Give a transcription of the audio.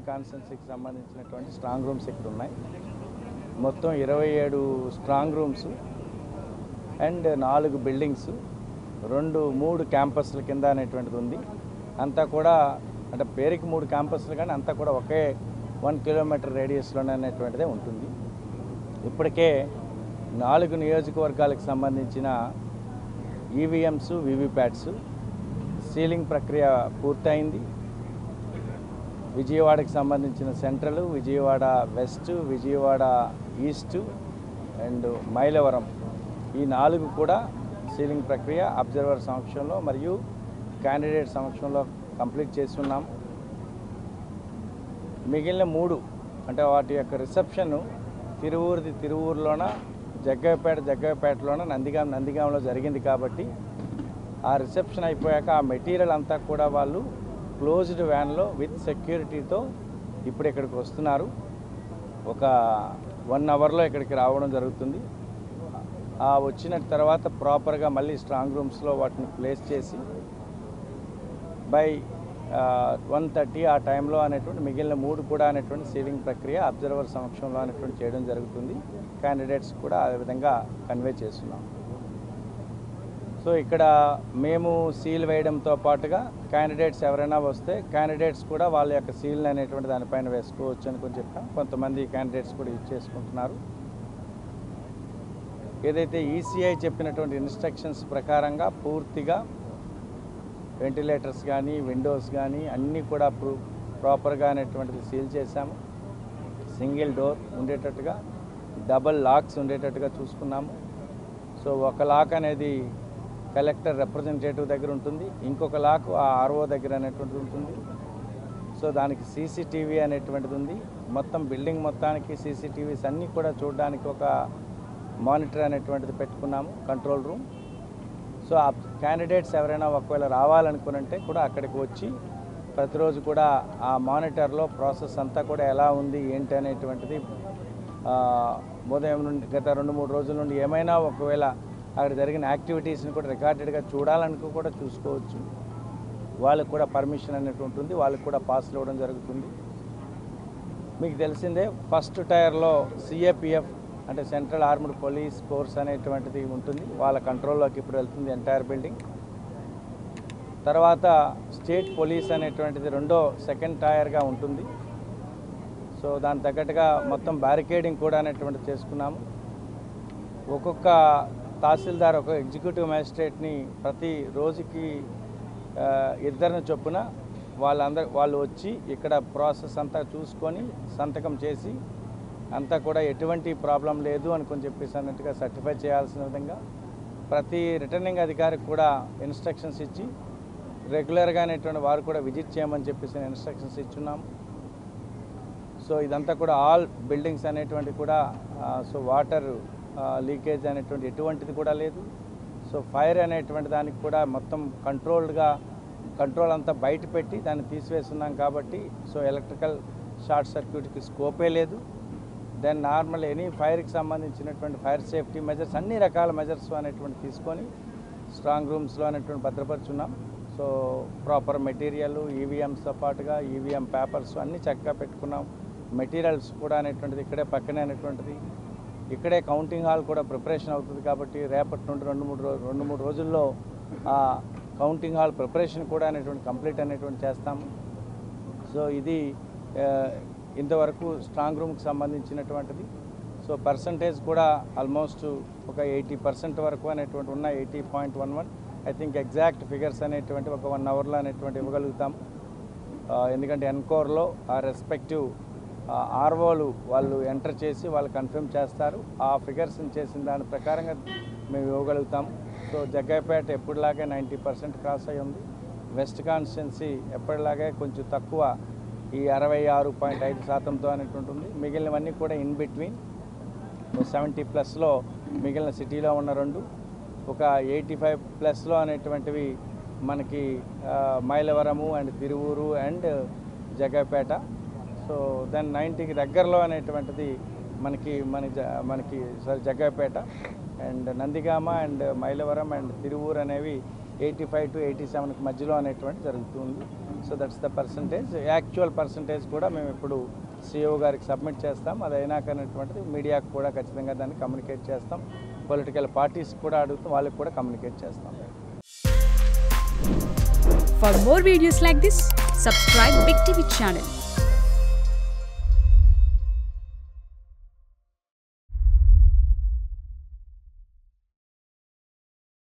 కాన్స్టిట్యున్సీకి సంబంధించినటువంటి strong rooms ఇక్కడ ఉన్నాయి. మొత్తం 27 స్ట్రాంగ్ రూమ్స్ అండ్ 4 బిల్డింగ్స్, 3 క్యాంపస్ల కింద అనేటువంటిది ఉంది. అంతా కూడా అంటే పేరుకి 3 క్యాంపస్లు కానీ అంతా కూడా ఒకే 1 కిలోమీటర్ రేడియస్లోనే అనేటువంటిదే ఉంటుంది. ఇప్పటికే 4 నియోజకవర్గాలకు సంబంధించిన ఈవీఎంస్, వీవీప్యాట్స్ సీలింగ్ ప్రక్రియ పూర్తయింది. విజయవాడకి సంబంధించిన central, Vijayawada west, Vijayawada east and Mylavaram ఈ 4 కూడా సీలింగ్ ప్రక్రియ అబ్జర్వర్ సమక్షంలో మరియు క్యాండిడేట్ సమక్షంలో కంప్లీట్ చేస్తున్నాం. మిగిలిన 3 అంటే వాటి యొక్క రిసెప్షన్ తిరువూరులోన, జగ్గయ్యపేటలోన, నందిగాంలో జరిగింది. కాబట్టి ఆ రిసెప్షన్ అయిపోయాక ఆ మెటీరియల్ అంతా కూడా వాళ్ళు క్లోజ్డ్ వ్యాన్లో విత్ సెక్యూరిటీతో ఇప్పుడు ఇక్కడికి వస్తున్నారు. ఒక 1 అవర్లో ఇక్కడికి రావడం జరుగుతుంది. ఆ వచ్చిన తర్వాత ప్రాపర్గా మళ్ళీ స్ట్రాంగ్ రూమ్స్లో వాటిని ప్లేస్ చేసి బై 1:30 ఆ టైంలో అనేటువంటి మిగిలిన 3 కూడా అనేటువంటి సీలింగ్ ప్రక్రియ అబ్జర్వర్ సమక్షంలో అనేటువంటి చేయడం జరుగుతుంది. క్యాండిడేట్స్ కూడా ఆ విధంగా కన్వే చేస్తున్నాం. సో ఇక్కడ మేము సీల్ వేయడంతో పాటుగా క్యాండిడేట్స్ ఎవరైనా వస్తే క్యాండిడేట్స్ కూడా వాళ్ళ యొక్క సీల్ అనేటువంటి దానిపైన వేసుకోవచ్చు అని కొంచెం చెప్పాం. కొంతమంది క్యాండిడేట్స్ కూడా యూజ్ చేసుకుంటున్నారు. ఏదైతే ఈసీఐ చెప్పినటువంటి ఇన్స్ట్రక్షన్స్ ప్రకారంగా పూర్తిగా వెంటిలేటర్స్ కానీ విండోస్ కానీ అన్నీ కూడా ప్రాపర్గా అనేటువంటిది సీల్ చేశాము. సింగిల్ డోర్ ఉండేటట్టుగా, డబల్ లాక్స్ ఉండేటట్టుగా చూసుకున్నాము. సో ఒక లాక్ అనేది కలెక్టర్ రిప్రజెంటేటివ్ దగ్గర ఉంటుంది, ఇంకొక లాక్ ఆ ఆర్ఓ దగ్గర అనేటువంటిది ఉంటుంది. సో దానికి సీసీటీవీ అనేటువంటిది ఉంది. మొత్తం బిల్డింగ్ మొత్తానికి సీసీటీవీస్ అన్నీ కూడా చూడడానికి ఒక మానిటర్ అనేటువంటిది పెట్టుకున్నాము, కంట్రోల్ రూమ్. సో ఆ క్యాండిడేట్స్ ఎవరైనా ఒకవేళ రావాలనుకునంటే కూడా అక్కడికి వచ్చి ప్రతిరోజు కూడా ఆ మానిటర్లో ప్రాసెస్ అంతా కూడా ఎలా ఉంది ఏంటి అనేటువంటిది ఉదయం నుండి గత 2-3 రోజుల నుండి ఏమైనా ఒకవేళ అక్కడ జరిగిన యాక్టివిటీస్ని కూడా రికార్డెడ్గా చూడాలనుకో కూడా చూసుకోవచ్చు. వాళ్ళకు కూడా పర్మిషన్ అనేటువంటి ఉంటుంది, వాళ్ళకు కూడా పాస్లు ఇవ్వడం జరుగుతుంది. మీకు తెలిసిందే ఫస్ట్ టైర్లో సిఏపిఎఫ్ అంటే సెంట్రల్ ఆర్మ్డ్ పోలీస్ ఫోర్స్ అనేటువంటిది ఉంటుంది. వాళ్ళ కంట్రోల్లోకి ఇప్పుడు వెళ్తుంది ఎంటైర్ బిల్డింగ్. తర్వాత స్టేట్ పోలీస్ అనేటువంటిది సెకండ్ టైర్గా ఉంటుంది. సో దాని తగ్గట్టుగా మొత్తం బ్యారికేడింగ్ కూడా అనేటువంటిది చేసుకున్నాము. ఒక్కొక్క తహసీల్దార్ ఒక ఎగ్జిక్యూటివ్ మ్యాజిస్ట్రేట్ని ప్రతి రోజుకి 2 చొప్పున వాళ్ళు వచ్చి ఇక్కడ ప్రాసెస్ అంతా చూసుకొని సంతకం చేసి అంతా కూడా ఎటువంటి ప్రాబ్లం లేదు అని చెప్పేసి అన్నట్టుగా సర్టిఫై చేయాల్సిన విధంగా ప్రతి రిటర్నింగ్ అధికారికి కూడా ఇన్స్ట్రక్షన్స్ ఇచ్చి రెగ్యులర్గా అనేటువంటి వారు కూడా విజిట్ చేయమని చెప్పేసి ఇన్స్ట్రక్షన్స్ ఇచ్చున్నాము. సో ఇదంతా కూడా ఆల్ బిల్డింగ్స్ అనేటువంటి కూడా సో వాటర్ లీకేజ్ అనేటువంటి ఎటువంటిది కూడా లేదు. సో ఫైర్ అనేటువంటి దానికి కూడా మొత్తం కంట్రోల్ అంతా బయట పెట్టి దాన్ని తీసివేస్తున్నాం. కాబట్టి సో ఎలక్ట్రికల్ షార్ట్ సర్క్యూట్కి స్కోపే లేదు. దెన్ నార్మల్ ఎనీ ఫైర్కి సంబంధించినటువంటి ఫైర్ సేఫ్టీ మెజర్స్ అన్ని రకాల మెజర్స్ అనేటువంటి తీసుకొని స్ట్రాంగ్ రూమ్స్లో అనేటువంటి భద్రపరుచున్నాం. సో ప్రాపర్ మెటీరియల్ ఈవీఎంస్తో పాటుగా ఈవీఎం పేపర్స్ అన్నీ చక్కగా పెట్టుకున్నాం. మెటీరియల్స్ కూడా అనేటువంటిది ఇక్కడే పక్కనే అనేటువంటిది, ఇక్కడే కౌంటింగ్ హాల్ కూడా ప్రిపరేషన్ అవుతుంది. కాబట్టి రేపటి నుండి 2-3 రోజుల్లో ఆ కౌంటింగ్ హాల్ ప్రిపరేషన్ కూడా అనేటువంటి కంప్లీట్ అనేటువంటి చేస్తాము. సో ఇది ఇంతవరకు స్ట్రాంగ్ రూమ్కి సంబంధించినటువంటిది. సో పర్సంటేజ్ కూడా ఆల్మోస్ట్ ఒక 80% వరకు అనేటువంటి ఉన్న 80.11. ఐ థింక్ ఎగ్జాక్ట్ ఫిగర్స్ అనేటువంటి ఒక 1 అవర్లో అనేటువంటి ఇవ్వగలుగుతాం. ఎందుకంటే ఎన్కోర్లో ఆ రెస్పెక్టివ్ ఆర్ఓలు వాళ్ళు ఎంటర్ చేసి వాళ్ళు కన్ఫర్మ్ చేస్తారు. ఆ ఫిగర్స్ని చేసిన దాని ప్రకారంగా మేము ఇవ్వగలుగుతాం. సో జగ్గయ్యపేట ఎప్పటిలాగే 90% క్రాస్ అయ్యి ఉంది. వెస్ట్ కాన్స్టిట్యున్సీ ఎప్పటిలాగే కొంచెం తక్కువ ఈ 66.5%తో అనేటువంటి ఉంది. మిగిలినవన్నీ కూడా ఇన్ బిట్వీన్ 70+లో మిగిలిన సిటీలో ఉన్న 2, ఒక 85+లో అనేటువంటివి మనకి Mylavaram and Tiruvuru and Jaggayyapeta. So then 90కి దగ్గరలో అనేటువంటిది మనకి Jaggayyapeta and Nandigama and Mylavaram and Tiruvuru అనేవి 85 to 87కి మధ్యలో అనేటువంటి జరుగుతుంది. So that's the percentage. Actual percentage కూడా మేము ఇప్పుడు సిఇఓ గారికి సబ్మిట్ చేస్తాం. అది అయినాక అనేటువంటిది మీడియాకు కూడా ఖచ్చితంగా దాన్ని కమ్యూనికేట్ చేస్తాం. పొలిటికల్ పార్టీస్ కూడా అడుగుతాం, వాళ్ళకి కూడా కమ్యూనికేట్ చేస్తాం. For more videos like this, subscribe Big TV channel.